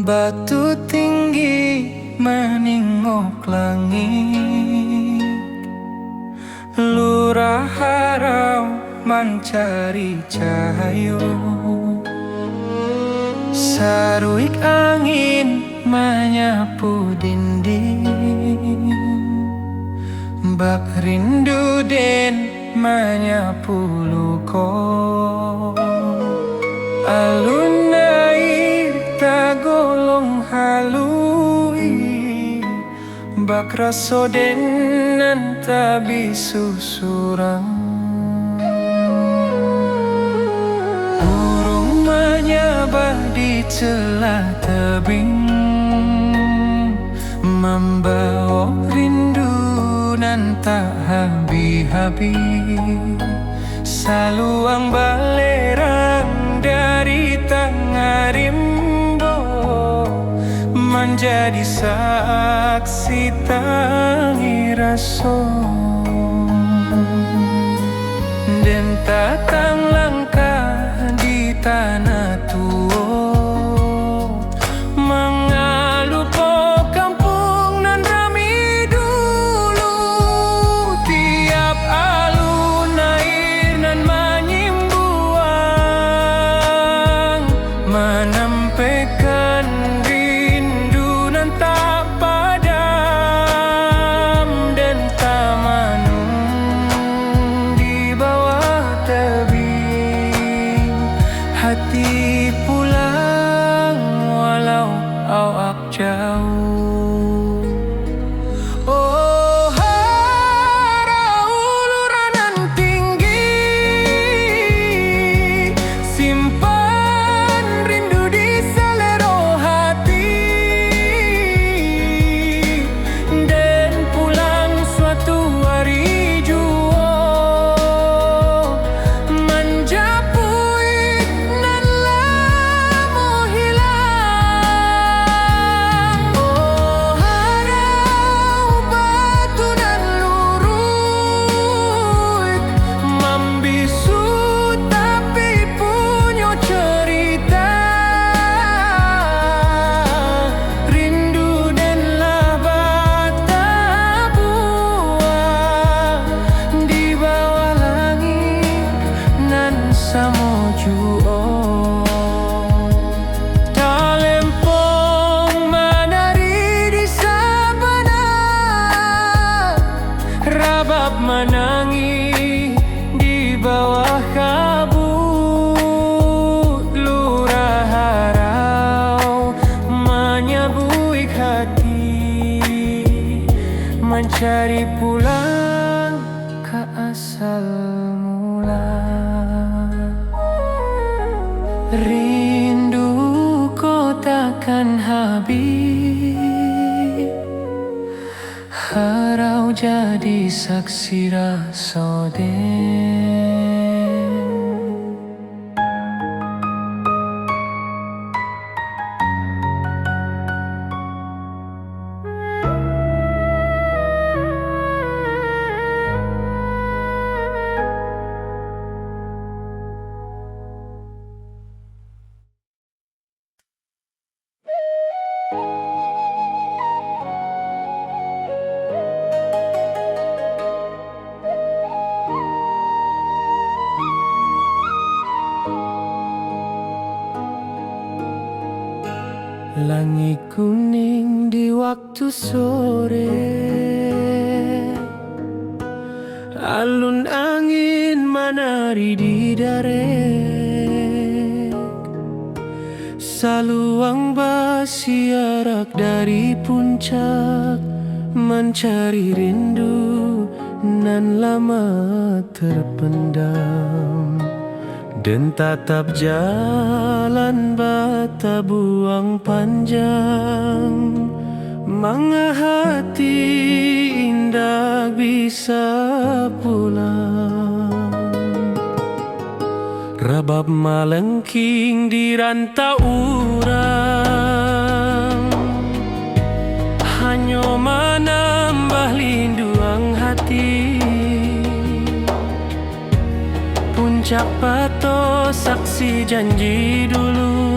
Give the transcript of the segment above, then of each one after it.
Batu tinggi meningok langit, lurah harau mencari cahaya. Saruik angin menyapu dinding, bak rindu den menyapu luka. Alun air tagolong halui, bak raso den anta bisu surang. Burung menyabah di celah tebing, membawa rindu nan tak habis-habis. Saluang balerang dari tengah rimbo, menjadi saksi tangi raso. Dan tatang langkah di tanah tua, mengalu po kampung nan rami dulu. Tiap alun air nan menyimbuang, menampaikan rindu nan tak padam. Dan tamanung di bawah tebing, hati pulang walau awak jauh. Oh, harau luranan tinggi, simpan rindu di selero hati. Dan pulang suatu hari jua, menjapui nan lamo hilang. Oh, harau batu nan lurut, membisu tapi punya cerita. Rindu dan lah bata buah di bawah langit nan samojuo. Talempong menari di sabana, rabab menangis di bawah kabut. Lurah harau menyabuik hati, mencari pulang ke asal mula. Rindu kau takkan habis, harau jadi saksi rasa den. Langit kuning di waktu sore, alun angin menari di darek. Saluang basiarak dari puncak, mencari rindu nan lama terpendam. Dan tatap jalan bata buang panjang, manga hati indah bisa pulang. Rabab malengking di rantau urang, hanya menambah linduang hati. Puncak pato saksi janji dulu,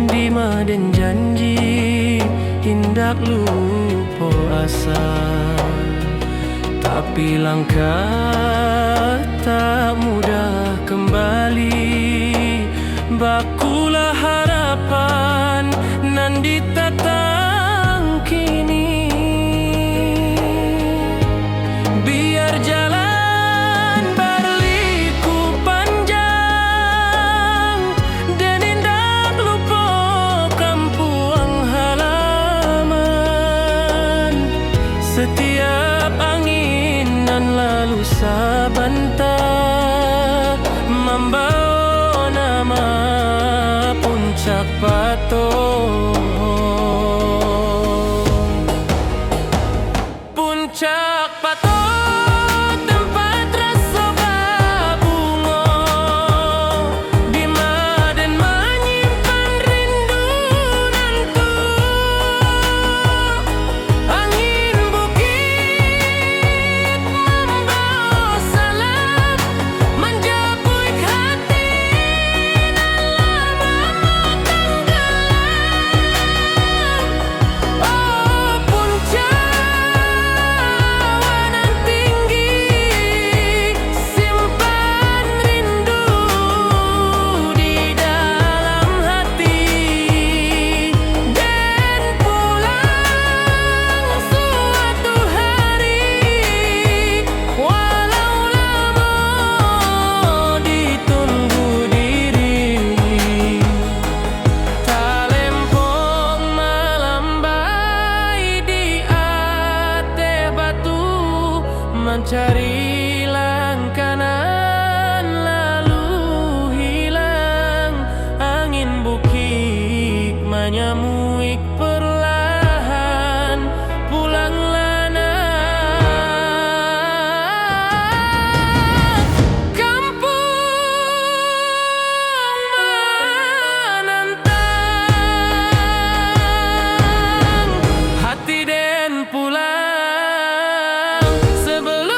di terima dan janji hindak lupa asa, tapi langkah tak mudah kembali. Bakulah harapan nan ditatang kini, biar jalan berliku panjang dan indah lupa kampung halaman. Setiap angin nan lalu sabanta membawa nama Puncak Patong. Puncak Patong tempat rasa bunga, di Maden menyimpan rindu nantu. Angin bukit membawa salam menjapuik hati nan lama tenggelam. Oh puncawan tinggi, simpan rindu di dalam hati, dan pulang suatu hari, walau lama ditunggu diri. Talempong melambai di ate batu, mencari langkanan lalu hilang. Angin bukit menyamuik perlahan, pulanglah nak kampung menantang. Hati den pulang sebelum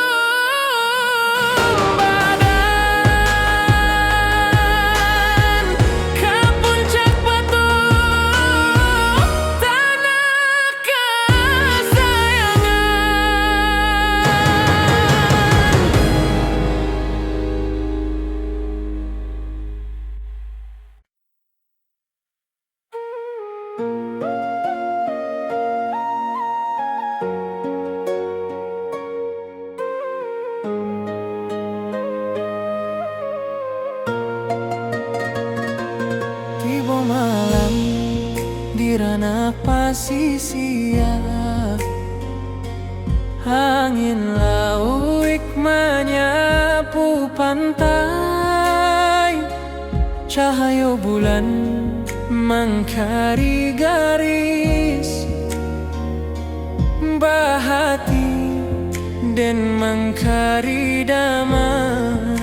badan ke Puncak Patong, tanah kesayangan. Tiba malam di ranah pasisian, angin lauik menyapu pantai, cahaya bulan mengkari garis bahati dan mengkari damai.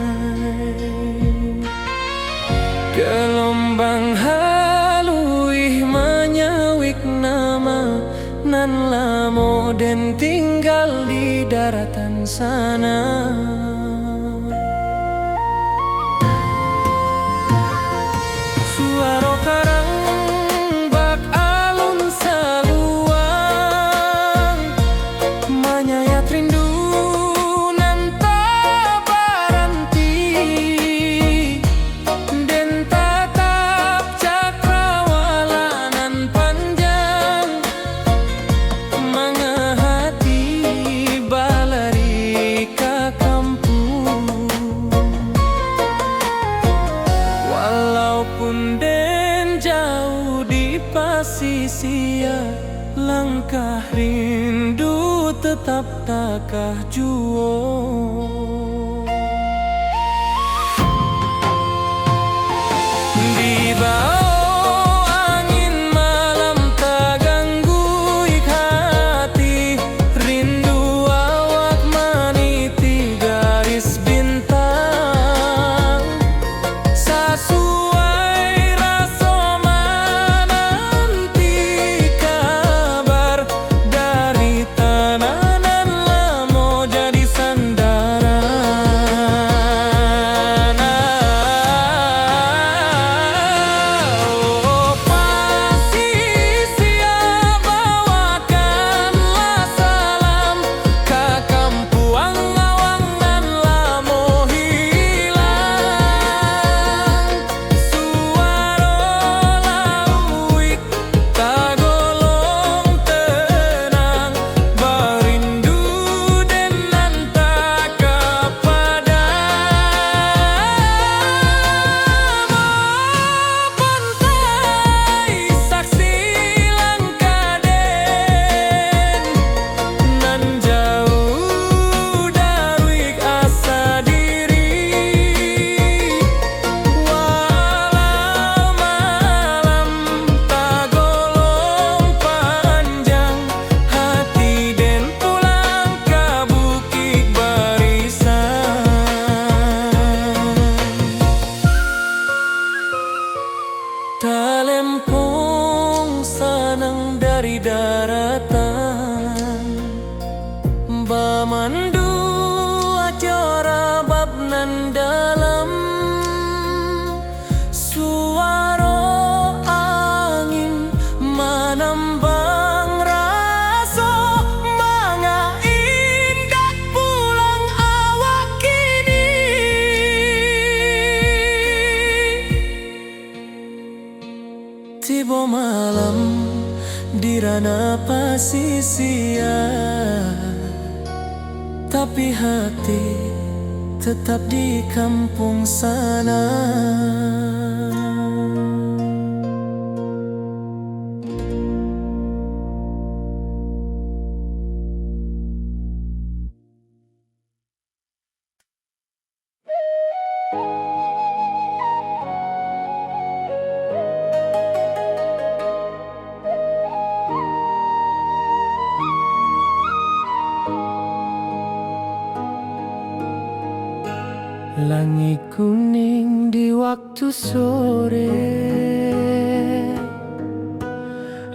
Gelombang haluih menyawik nama nan lamo dan tinggal di daratan sana. Suara karang bak alun saluang menyayat rindu nan tak berhenti, dan tatap cakrawala nan panjang mengehati balari ka kampung. Walaupun den jauh di pasisia, langkah rindu tetap takah juo. Di bawah angin malam tak ganggu hati, rindu awak meniti garis bintang. Sesuai rasa menanti kabar dari tanah nan lamo jadi sandaran. Tiba malam di ranah pasisian, tapi hati tetap di kampung sana. Langit kuning di waktu sore,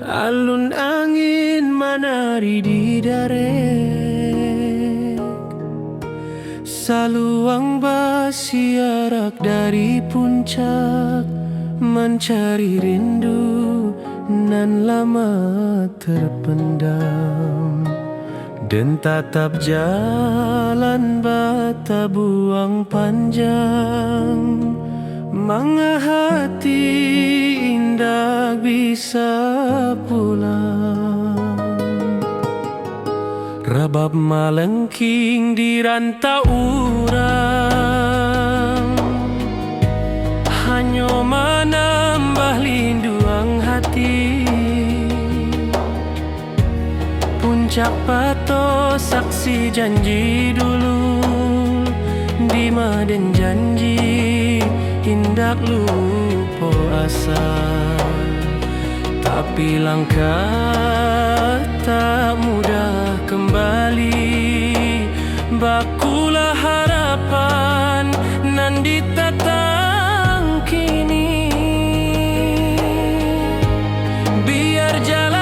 alun angin menari di darek, saluang bersiarak dari puncak, mencari rindu nan lama terpendam. Dan tatap jalan bata buang panjang, manga hati indah bisa pulang. Rabab malengking di rantau urang, hanya menambah linduang hati. Puncak pato saksi janji dulu, di maden janji hindak lupa asa. Tapi langkah tak mudah kembali, bakulah harapan nan ditatang kini. Biar jalan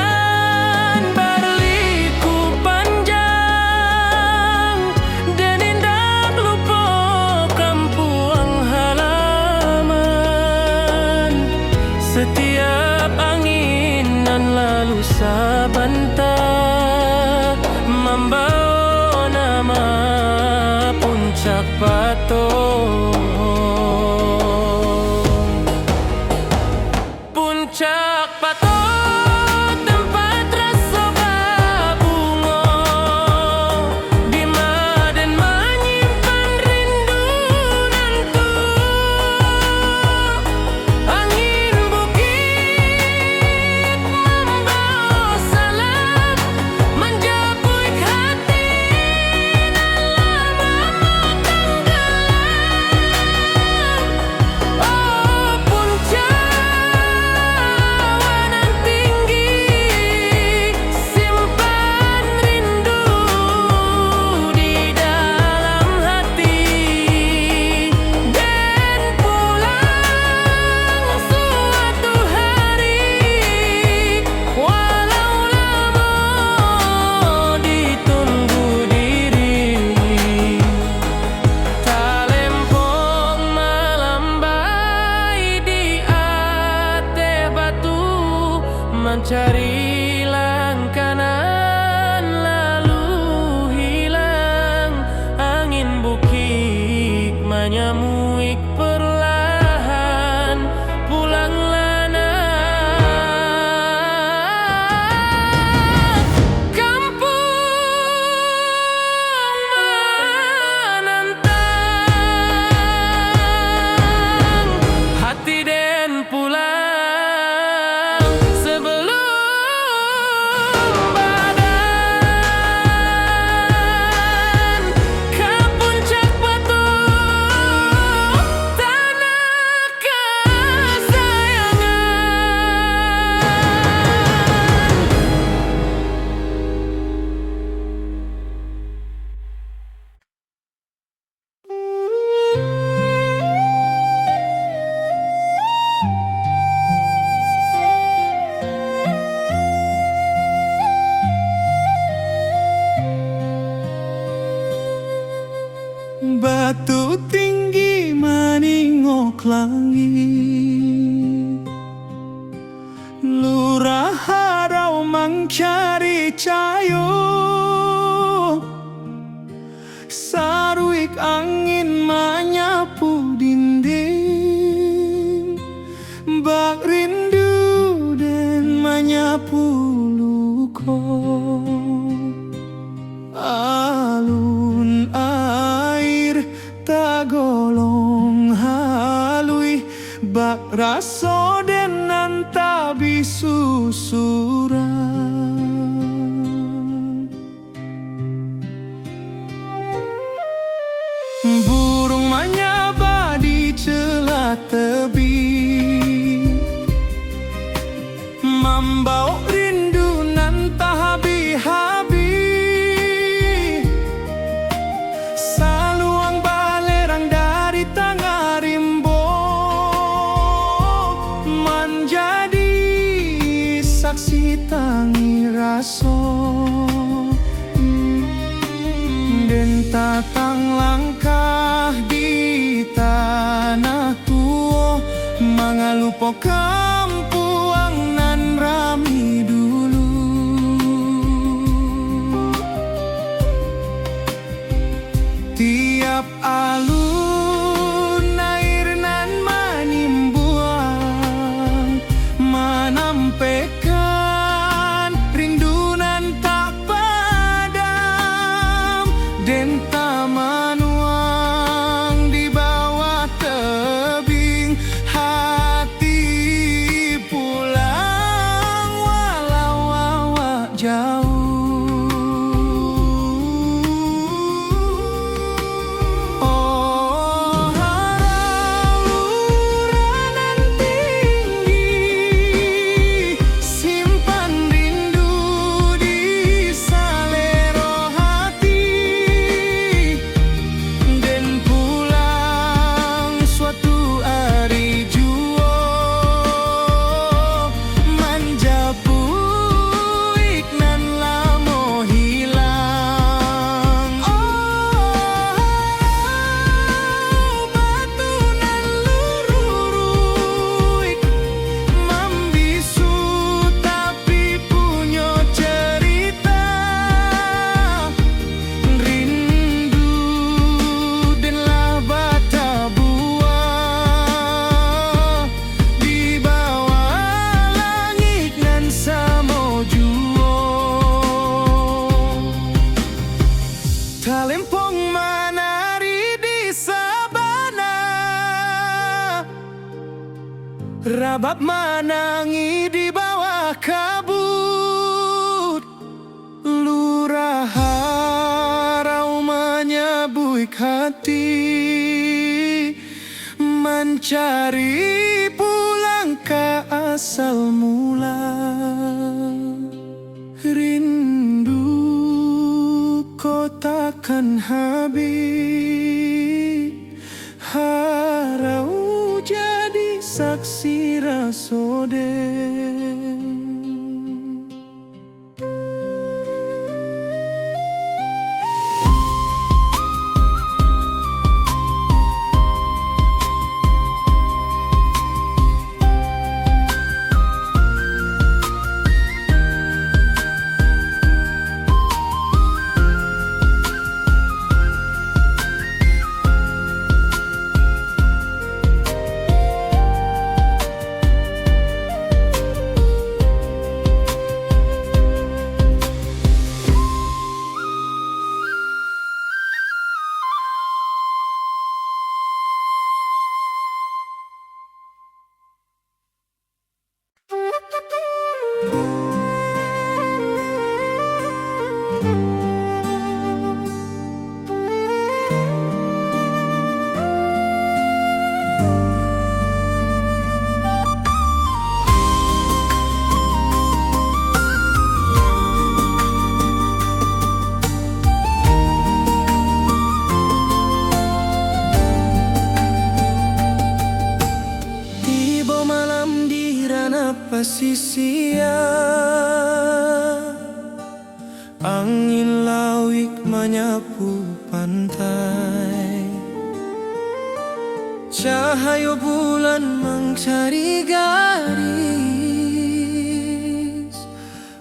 setiap angin nan lalu sabanta, membawa nama puncak pato. Puncak pato tempat rasa bunga, di maden menyimpan rindu nantu. Angin membawa salam, menjapuik hati nan lama tenggelam. Oh puncawan tinggi, simpan rindu di dalam hati. Dan pulang suatu hari, walau lama ditunggu diri. Talempong melambai di ate batu, mencari langkanan lalu hilang. Angin bukit menyamuik perlahan, pulanglah nak kampung menantang. Hati den pulang sebelum badan ke puncak batu, tanah kesayangan. Batu tinggi meningok langit, lurah harau mencari cayo. Saruik angin menyapu dinding, bak rindu raso denan tabi susuran. Burung menyaba di celah tebing, membawa rindu nan tak habis-habis. Saluang balerang dari tengah rimbo, menjadi saksi tangi raso. Den tatang langkah di tanah tua, mangalupo kampuang nan rami dulu. Tiap alun air nan manimbuang, menampaikan rindu nan tak padam. Den tamanuang di bawah tebing, hati pulang walau awak jauh. Oh, harau luranan tinggi, simpan rindu di salero hati. Den pulang suatu hari jua, manjapu iknan lamo hilang. Oh, batu nan lururuik, membisu tapi punya cerita. Rindu denlah bata buah, di bawah langit nan samo jua. Talempong menari di sabana, rabab menangi di bawah kabut. Lurah harau menyebuik hati, mencari pulang ke asal mula. Rindu kau takkan habis, harau jadi saksi rasoden. Pasisia, angin lawik menyapu pantai, cahaya bulan mencari garis,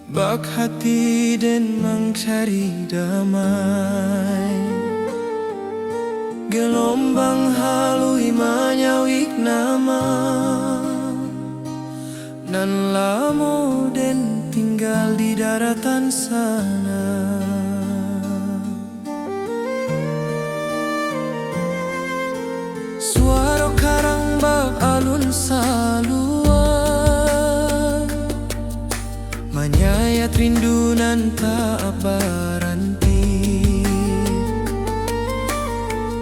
bak hati dan mencari damai. Gelombang halui menyawik nama, nan lamo den tinggal di daratan sana. Suara karang bak alun salua, menyayat rindu nan tak berhenti,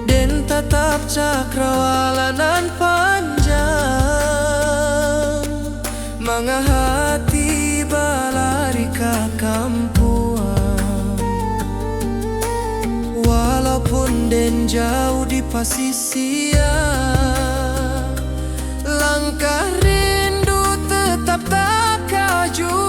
dan tetap cakrawala nan panjang, mengahati balari ke kampuang. Walaupun den jauh di pasisia, langkah rindu tetap tak kaju.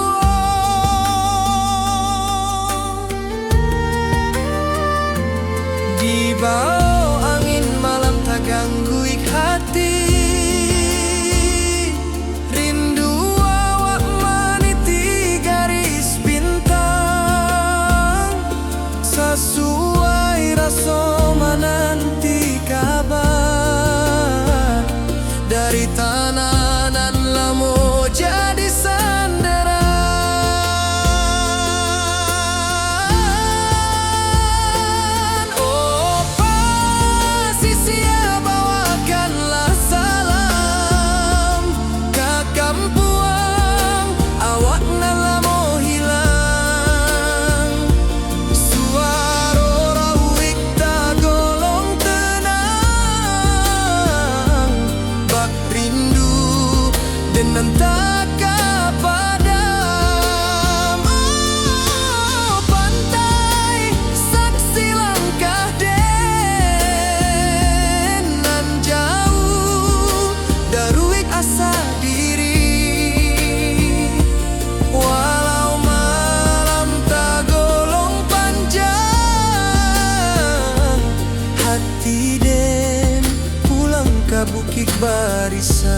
Di bawah angin malam tak ganggu hati, rindu awak meniti garis bintang, sesuai rasa menanti kabar dari tanah nan lamo jadi sandaran. Oh pasisia, bawakanlah salam ke kampuang, awak nan lamo hilang. Suara rawik tak golong tenang, bak rindu dan tak padam. Oh pantai, saksi langkah den nan jauh, daruik asa diri. Walau malam tak golong panjang, hati den pulang ke bukit barisan.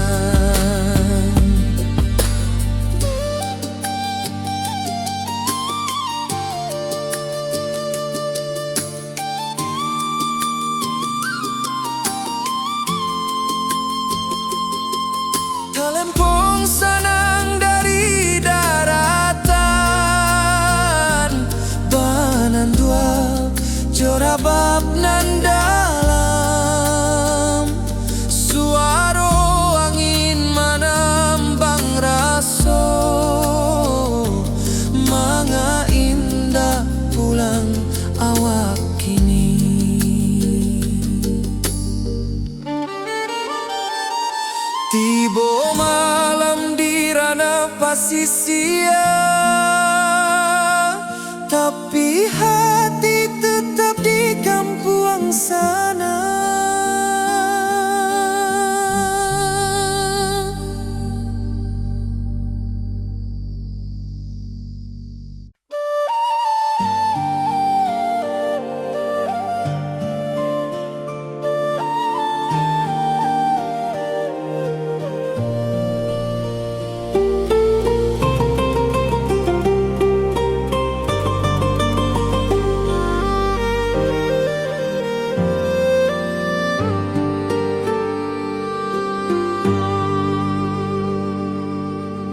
Talempong sanang dari daratan, banan dua jorabab nan dalam. Suara angin menambang raso, manga indah pulang awak kini. Tiba malam di ranah pasisia, tapi hati tetap di kampuang sana.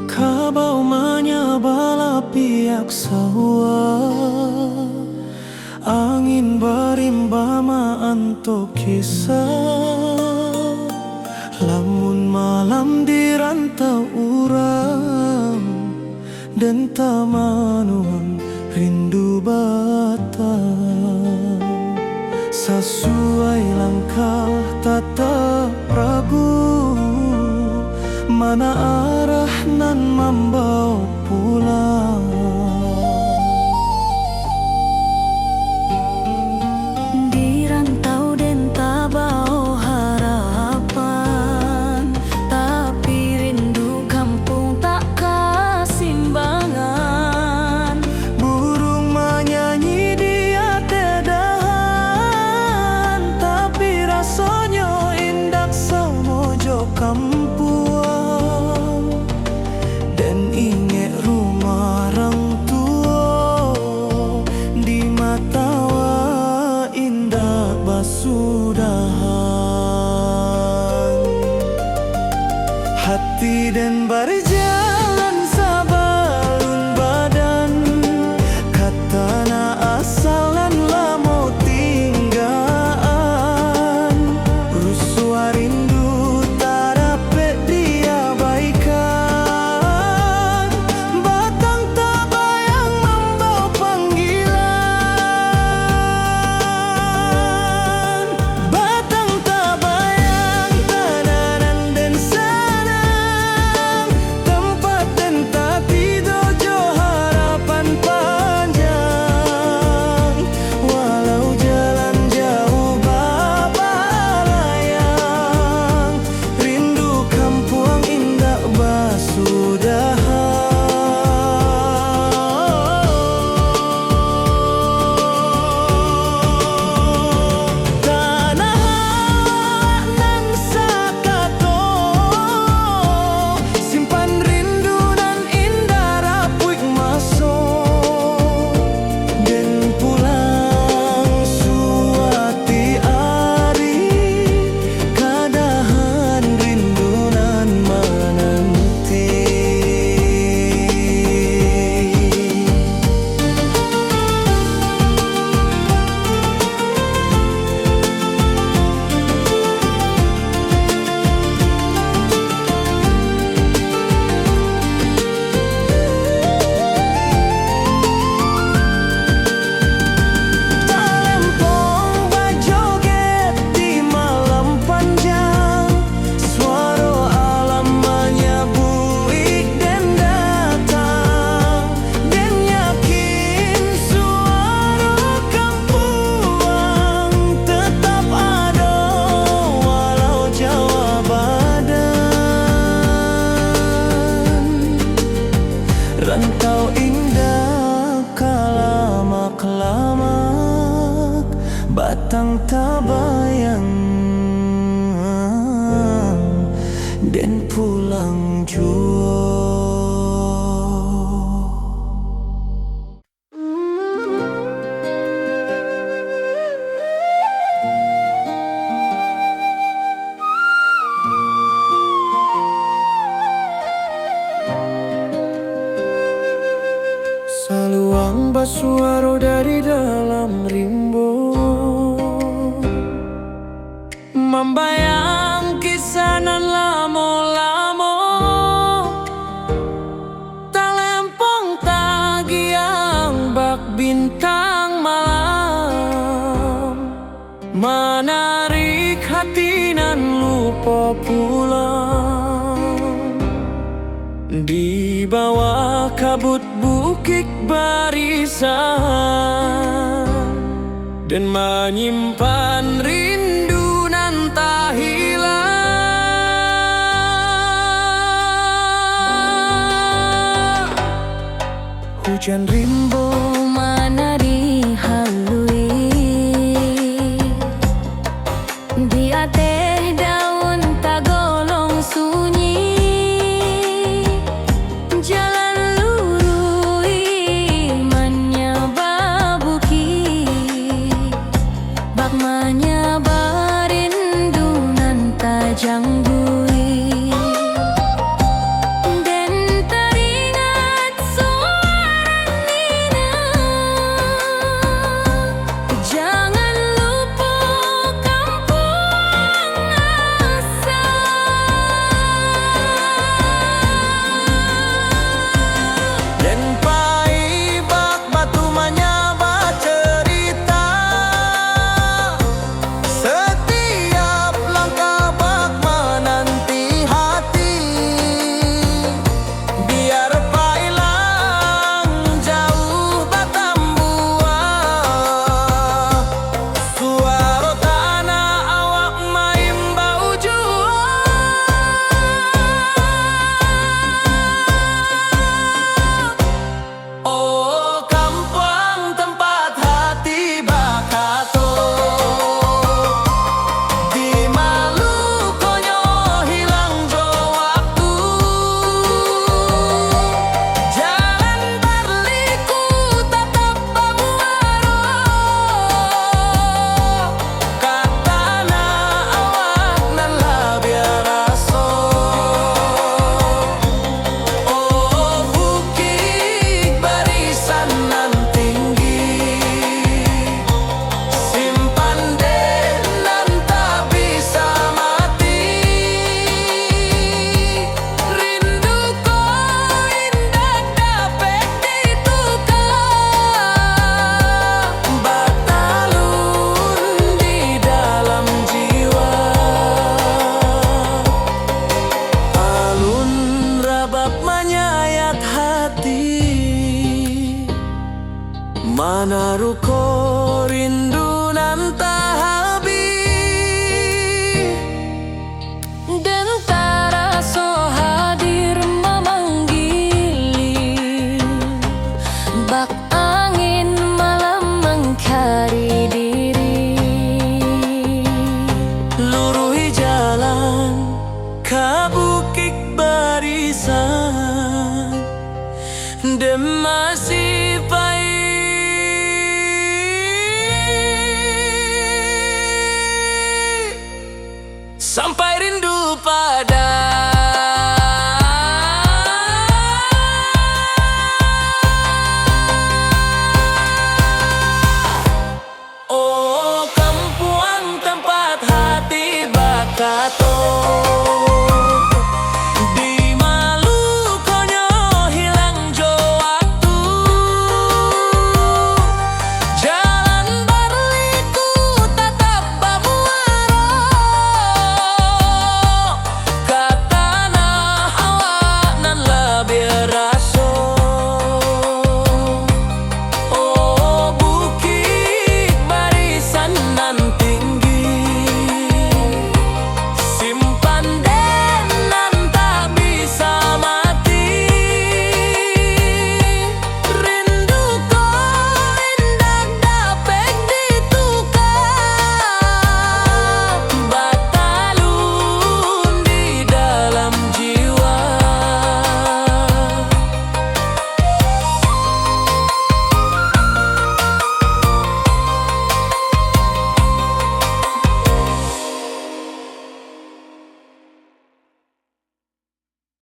Kabau menyabala piak sawah, angin berimbama antuk kisah. Lamun malam di rantau urang, dan tamanuang rindu batang. Sesuai langkah tatap ragu, mana arah nan membawa pulang. Di rantau den tabau harapan, tapi rindu kampung tak kasimbangan. Burung menyanyi di atedahan, tapi rasanya indah semojo kampuang. Dan ingat rumah orang tua, di mata wa indah basudahan. Hati dan berjalan sabalun badan, katana asalan lamo tinggaan. Rusua rindu tak dapat datang tak bayang dan pulang jua. Saluang basuaro dari dalam rimbo, membayang kisanan lamo-lamo, talempong tagiang bak bintang malam, menarik hati nan lupa pulang. Di bawah kabut bukit barisan dan menyimpan rindu nan tak hilang. Hujan rimbo mana dihalui di ateh daun tagolong sunyi, jalan lurui manya babuki, bak manya barindu nan tajang bui. Den teringat suara Nina, jangan lupa kampung asal. dan pai bak batu menyaba cerita, setiap langkah bak menanti hati, biar pailang jauh batambua, suara tanah awak maimbau jua. Oh kampung tempat hati bakato, di Malukonyo hilang jo waktu, jalan berliku tetap bamuaro, katana awak nan labiar aso. Oh bukit barisan nan tinggi, simpan den nan tak bisa mati, rindu ko indah dapat ditukar, batalun di dalam jiwa, alun rabab menyayat hati, manaruko rindu nan tak habis. Dan taraso hadir memanggili, bak angin malam mengkari diri. Luruhi jalan ke bukit barisan, dan masih